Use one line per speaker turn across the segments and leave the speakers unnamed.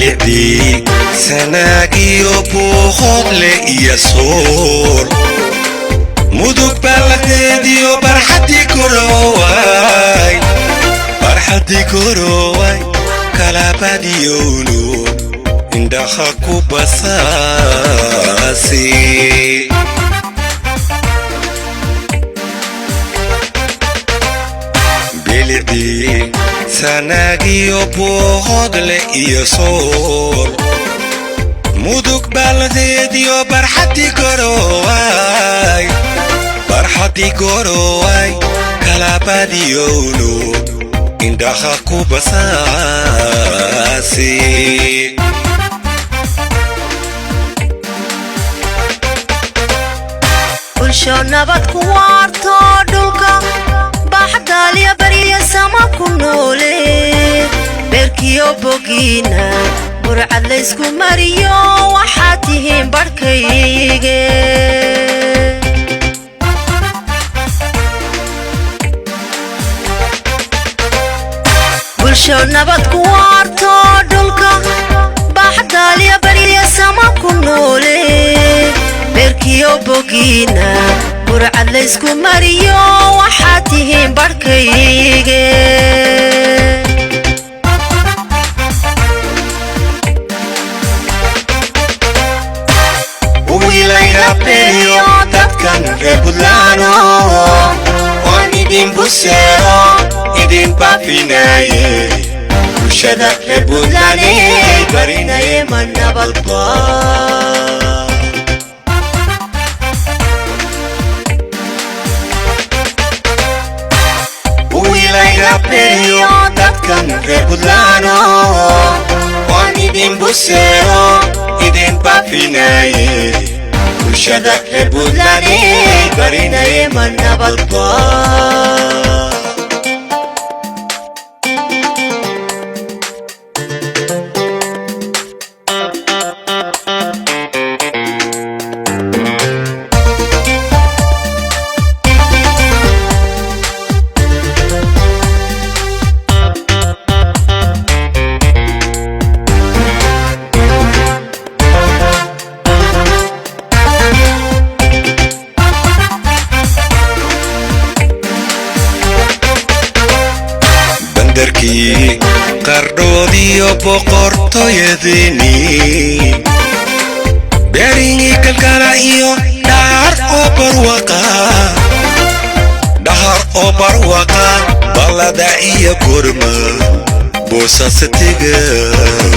بلدي سناقي وبوخض لي صور مدوك بلدي وبرحتي كروي برحتي كروي كلابدي يونو indahku basasi بلدي سناقي وبوخض لي صور مدوك بلدي وبرحتي كروي برحتي كروي كلابدي يونو indahku basasi
bulsho nabad ku waarto dhulka baxdaaliya bariya sama ku noole beerkiyo bogiina burcad la isku mariyo waxaad tihiin barkayge bulsho nabad ku waarto dhulka baxdaaliya bariya sama ku noole beerkiyo bogiina burcad la isku mariyo waxaad tihiin barkayge
wiilayga beeriyo dadkan reer Puntland waan idin buseero idin baafinaye bulshada reer Puntland barinaye ma nabadba beeriyo dadkan reer Puntland waan idin buseero idin baafinaye bulshada reer Puntland barinaye ma nabadba قردودي وبقرطو يديني بيريني كالكالايو دهر أوبر بلدا إيا كورما بوسا ستيغايا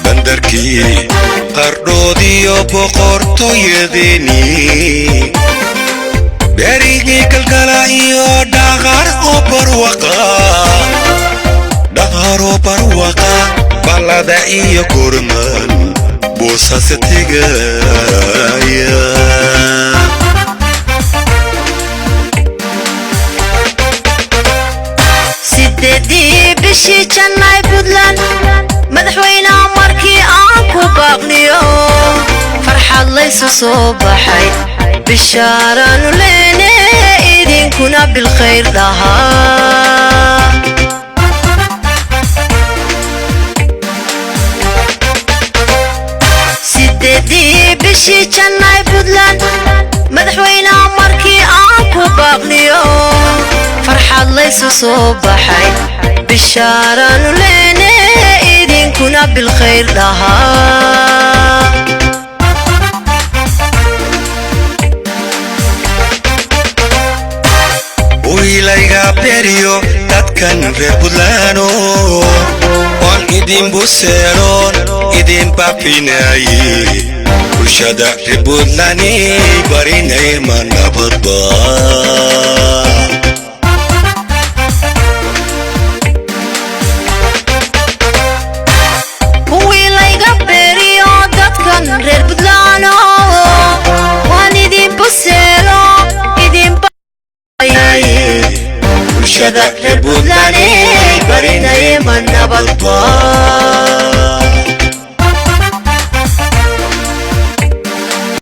بندركي قردودي وبقرطو يديني بيريني كالكالايو دهر أوبر بلدا إيا كورما بوسا ستيغايا
سيدي بشي جناي Puntland مدحوينا مركي آنكو باقنيو فرحة ليسو صوبحي بشارة نوليني إيدين كنا بالخير لها سيدي بشي جناي Puntland مدحوينا مركي آنكو باقنيو فرحة ليسو صوبحي بشارة نوليني إيدين كنا بالخير لها
wiilayga beeriyo dadkan reer Puntland waan idin buseeroon idin baafinaye bulshada reer Puntland barinaye ma nabadba
wiilayga beeriyo dadkan reer Puntland waan idin buseero idin
bulshada reer Puntland barinaye ma nabadba